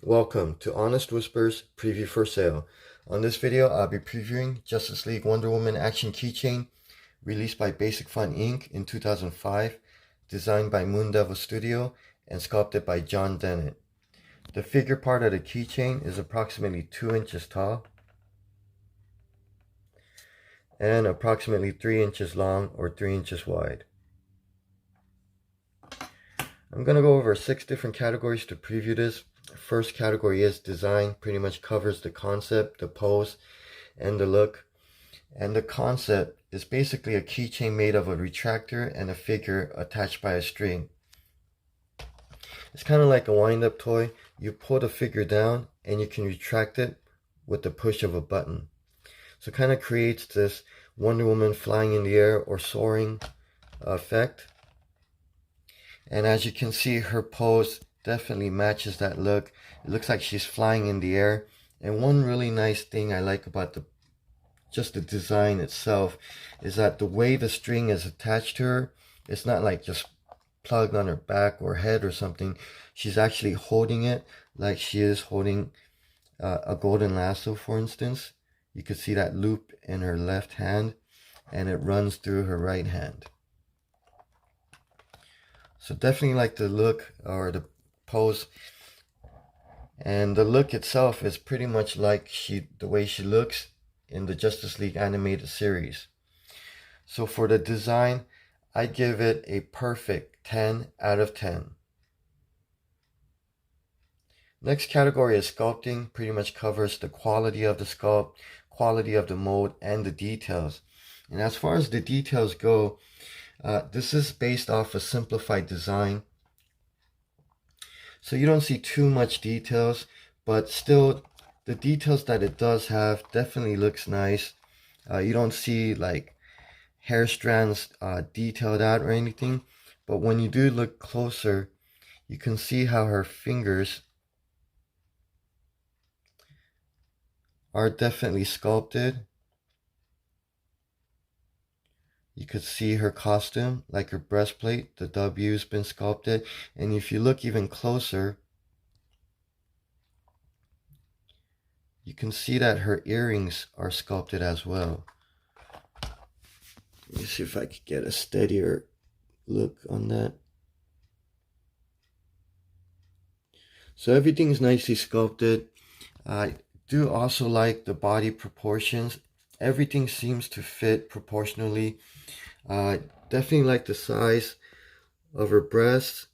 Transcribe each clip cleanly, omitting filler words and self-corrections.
Welcome to Honest Whispers Preview for Sale. On this video, I'll be previewing Justice League Wonder Woman Action Keychain, released by Basic Fun Inc. in 2005, designed by Moon Devil Studio, and sculpted by John Dennett. The figure part of the keychain is approximately 2 inches tall and approximately 3 inches long or 3 inches wide. I'm going to go over 6 different categories to preview this. First category is design, pretty much covers the concept, the pose, and the look. And the concept is basically a keychain made of a retractor and a figure attached by a string. It's kind of like a wind-up toy. You pull the figure down and you can retract it with the push of a button. So it kind of creates this Wonder Woman flying in the air or soaring effect. And as you can see, her pose definitely matches that look. It looks like she's flying in the air. And one really nice thing I like about just the design itself is that the way the string is attached to her, it's not like just plugged on her back or head or something. She's actually holding it like she is holding a golden lasso, for instance. You could see that loop in her left hand and it runs through her right hand. So definitely like the look or the pose, and the look itself is pretty much like the way she looks in the Justice League animated series. So for the design, I give it a perfect 10 out of 10. Next category is sculpting, pretty much covers the quality of the sculpt, quality of the mold, and the details. And as far as the details go, this is based off a simplified design. So you don't see too much details, but still the details that it does have definitely looks nice. You don't see like hair strands detailed out or anything, but when you do look closer, you can see how her fingers are definitely sculpted. You could see her costume, like her breastplate, the W's been sculpted. And if you look even closer, you can see that her earrings are sculpted as well. Let me see if I could get a steadier look on that. So everything's nicely sculpted. I do also like the body proportions. Everything seems to fit proportionally. Definitely like the size of her breasts,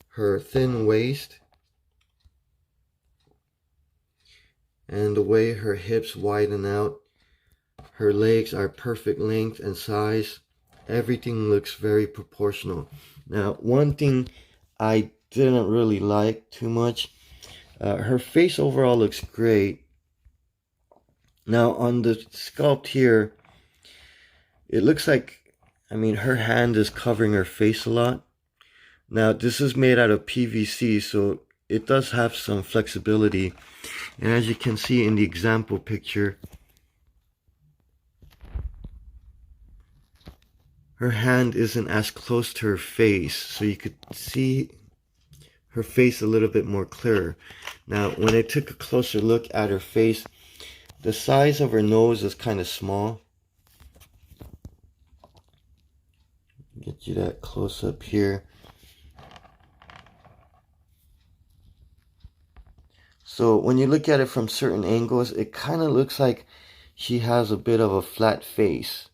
her thin waist, and the way her hips widen out. Her legs are perfect length and size. Everything looks very proportional. Now, one thing I didn't really like too much, her face overall looks great. Now on the sculpt here, it looks like, her hand is covering her face a lot. Now this is made out of PVC, so it does have some flexibility. And as you can see in the example picture, her hand isn't as close to her face, so you could see her face a little bit more clearer. Now when I took a closer look at her face, the size of her nose is kind of small. Get you that close up here. So when you look at it from certain angles, it kind of looks like she has a bit of a flat face.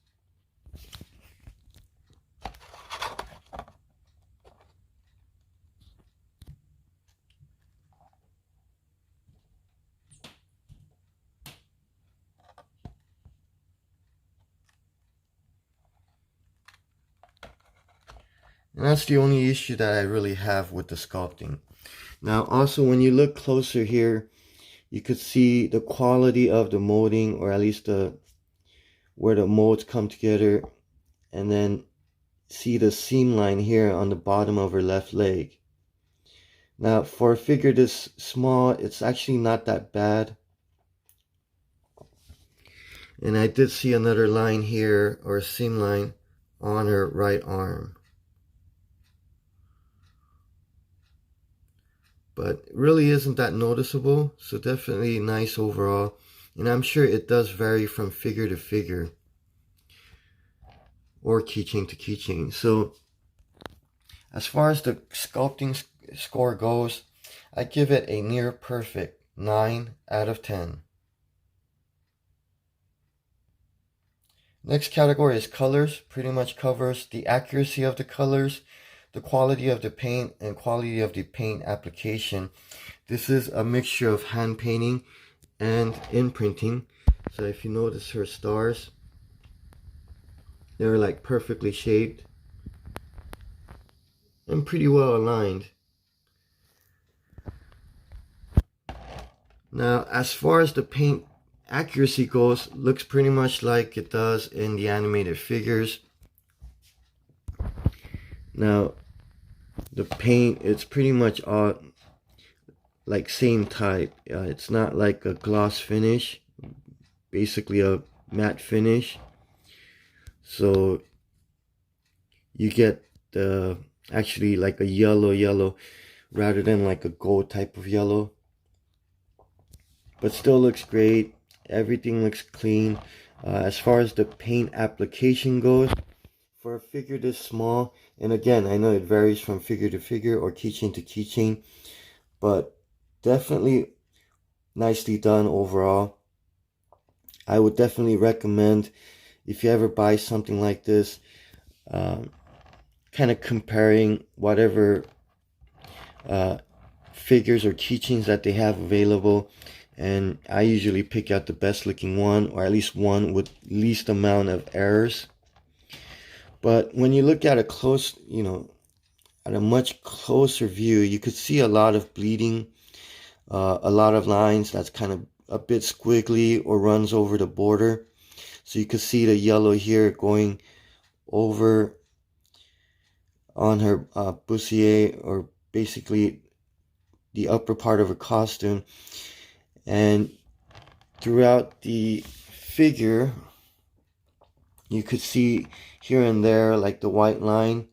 And that's the only issue that I really have with the sculpting. Now also when you look closer here, you could see the quality of the molding, or at least where the molds come together, and then see the seam line here on the bottom of her left leg. Now for a figure this small, it's actually not that bad. And I did see another line here, or a seam line, on her right arm. but it really isn't that noticeable. So definitely nice overall. And I'm sure it does vary from figure to figure or keychain to keychain. So as far as the sculpting score goes, I give it a near perfect 9 out of 10. Next category is colors. Pretty much covers the accuracy of the colors, the quality of the paint, and quality of the paint application. This is a mixture of hand painting and imprinting. So if you notice her stars, they're like perfectly shaped and pretty well aligned. Now, as far as the paint accuracy goes, looks pretty much like it does in the animated figures. Now, the paint, it's pretty much all like same type. It's not like a gloss finish, basically a matte finish. So you get the actually like a yellow rather than like a gold type of yellow, but still looks great. Everything looks clean. As far as the paint application goes, for a figure this small, and again, I know it varies from figure to figure or keychain to keychain, but definitely nicely done overall. I would definitely recommend, if you ever buy something like this, kind of comparing whatever figures or keychains that they have available, and I usually pick out the best looking one, or at least one with least amount of errors. But when you look at a close, at a much closer view, you could see a lot of bleeding, a lot of lines that's kind of a bit squiggly or runs over the border. So you could see the yellow here going over on her bustier, or basically the upper part of her costume. And throughout the figure, you could see here and there, like the white line,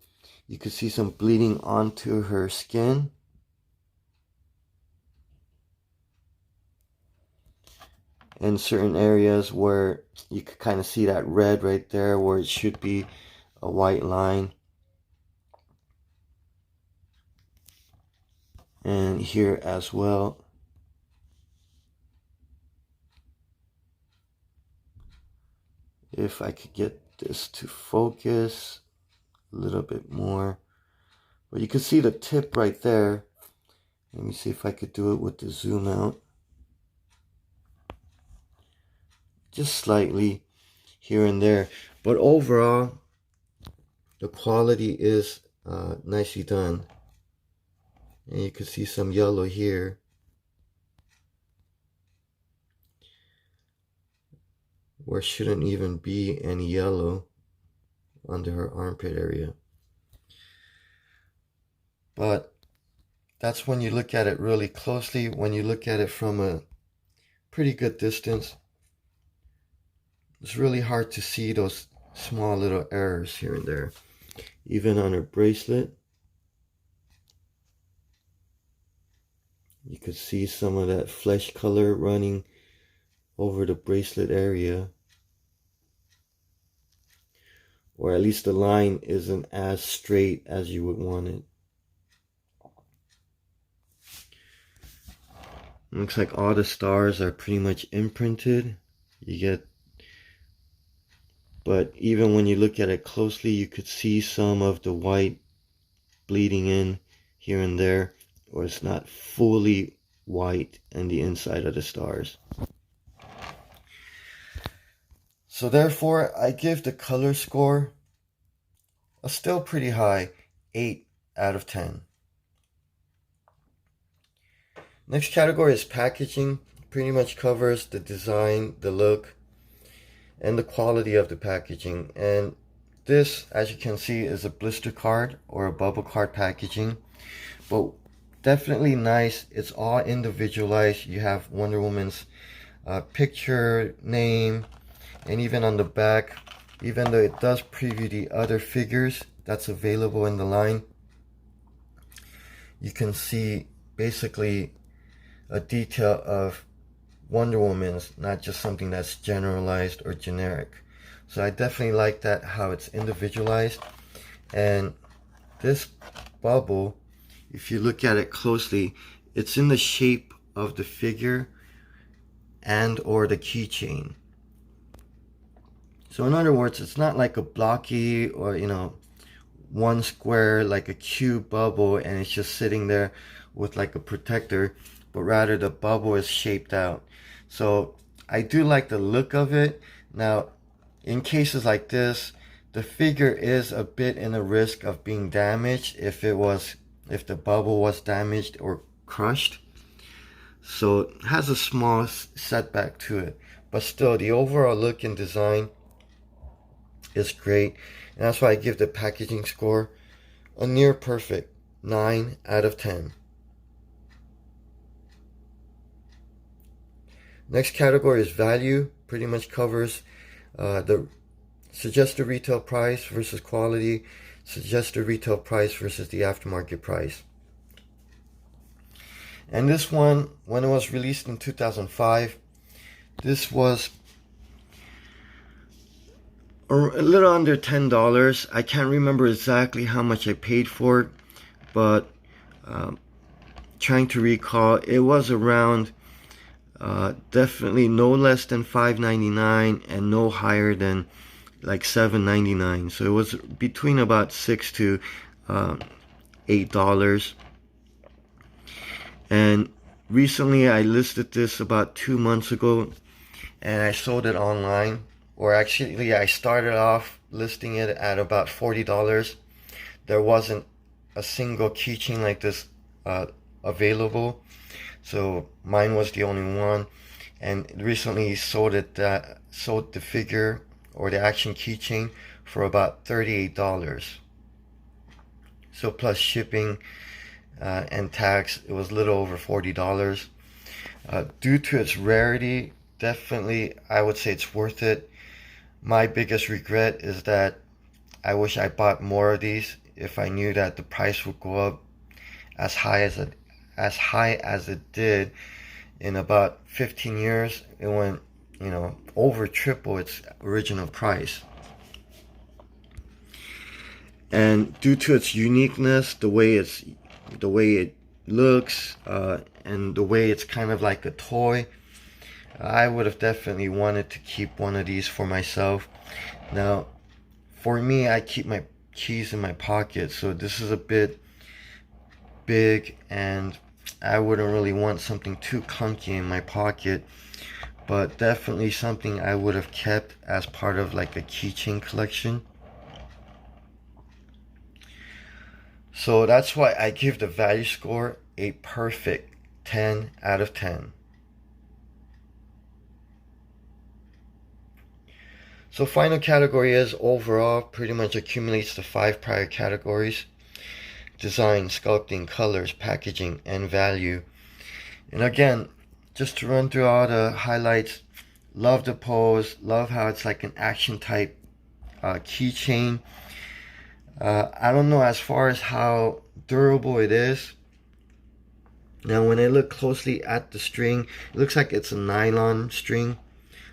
you could see some bleeding onto her skin. In certain areas where you could kind of see that red right there where it should be a white line. And here as well. If I could get this to focus a little bit more. But you can see the tip right there. Let me see if I could do it with the zoom out. Just slightly here and there. But overall, the quality is nicely done. And you can see some yellow here. Where shouldn't even be any yellow under her armpit area. But that's when you look at it really closely. When you look at it from a pretty good distance, it's really hard to see those small little errors here and there. Even on her bracelet, you could see some of that flesh color running over the bracelet area. Or at least the line isn't as straight as you would want it. Looks like all the stars are pretty much imprinted. But even when you look at it closely, you could see some of the white bleeding in here and there, or it's not fully white in the inside of the stars. So therefore, I give the color score a still pretty high 8 out of 10. Next category is packaging. Pretty much covers the design, the look, and the quality of the packaging. And this, as you can see, is a blister card or a bubble card packaging. But definitely nice. It's all individualized. You have Wonder Woman's picture, name, and even on the back, even though it does preview the other figures that's available in the line, you can see basically a detail of Wonder Woman's, not just something that's generalized or generic. So I definitely like that, how it's individualized. And this bubble, if you look at it closely, it's in the shape of the figure and or the keychain. So in other words, it's not like a blocky or, one square like a cube bubble and it's just sitting there with like a protector, but rather the bubble is shaped out. So I do like the look of it. Now, in cases like this, the figure is a bit in a risk of being damaged if the bubble was damaged or crushed. So it has a small setback to it, but still the overall look and design is great. And that's why I give the packaging score a near perfect 9 out of 10. Next category is value. Pretty much covers the suggested retail price versus quality, suggested retail price versus the aftermarket price. And this one, when it was released in 2005, this was a little under $10. I can't remember exactly how much I paid for it, but trying to recall, it was around definitely no less than $5.99 and no higher than like $7.99. So it was between about $6 to $8. And recently I listed this about 2 months ago and I sold it online. Or actually, I started off listing it at about $40. There wasn't a single keychain like this available, so mine was the only one. And recently sold the figure or the action keychain for about $38. So plus shipping and tax, it was a little over $40. Due to its rarity, definitely I would say it's worth it. My biggest regret is that I wish I bought more of these if I knew that the price would go up as high as it did in about 15 years. It went, over triple its original price. And due to its uniqueness, the way it looks, and the way it's kind of like a toy, I would have definitely wanted to keep one of these for myself. Now, for me, I keep my keys in my pocket, so this is a bit big and I wouldn't really want something too clunky in my pocket, but definitely something I would have kept as part of like a keychain collection. So that's why I give the value score a perfect 10 out of 10. So final category is overall, pretty much accumulates the 5 prior categories: design, sculpting, colors, packaging, and value. And again, just to run through all the highlights, love the pose, love how it's like an action type keychain. I don't know as far as how durable it is. Now when I look closely at the string, it looks like it's a nylon string,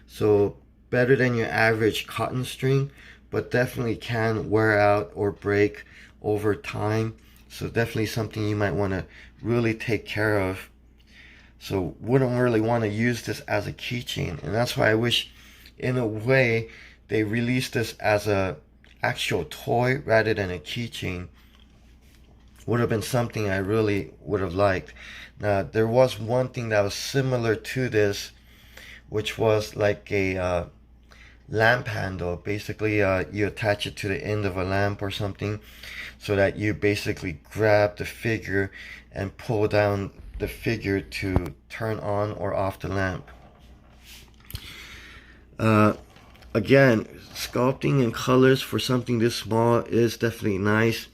so better than your average cotton string, but definitely can wear out or break over time. So definitely something you might want to really take care of. So wouldn't really want to use this as a keychain, and that's why I wish in a way they released this as a actual toy rather than a keychain. Would have been something I really would have liked. Now there was one thing that was similar to this, which was like a lamp handle. Basically you attach it to the end of a lamp or something, so that you basically grab the figure and pull down the figure to turn on or off the lamp. Again, sculpting and colors for something this small is definitely nice.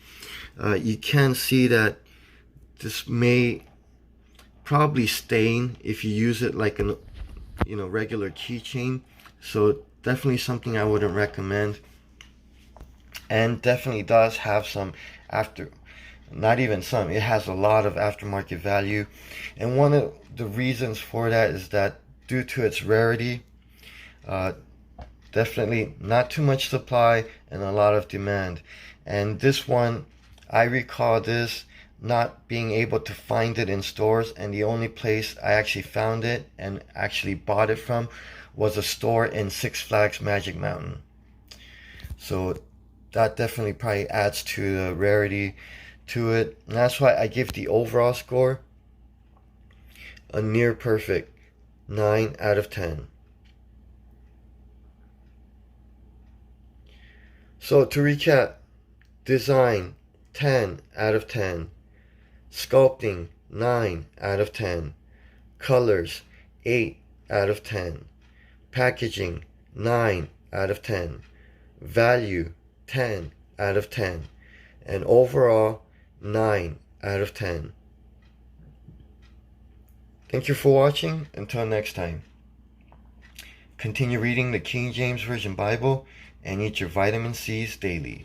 You can see that this may probably stain if you use it like an regular keychain, so definitely something I wouldn't recommend. And definitely does have some Not even some. It has a lot of aftermarket value. And one of the reasons for that is that due to its rarity, definitely not too much supply and a lot of demand. And this one, I recall this not being able to find it in stores, and the only place I actually found it and actually bought it from was a store in Six Flags Magic Mountain. So that definitely probably adds to the rarity to it. And that's why I give the overall score a near perfect 9 out of 10. So to recap, design 10 out of 10, sculpting 9 out of 10, colors 8 out of 10, packaging 9 out of 10, value 10 out of 10, and overall 9 out of 10. Thank you for watching. Until next time. Continue reading the King James Version Bible and eat your vitamin C's daily.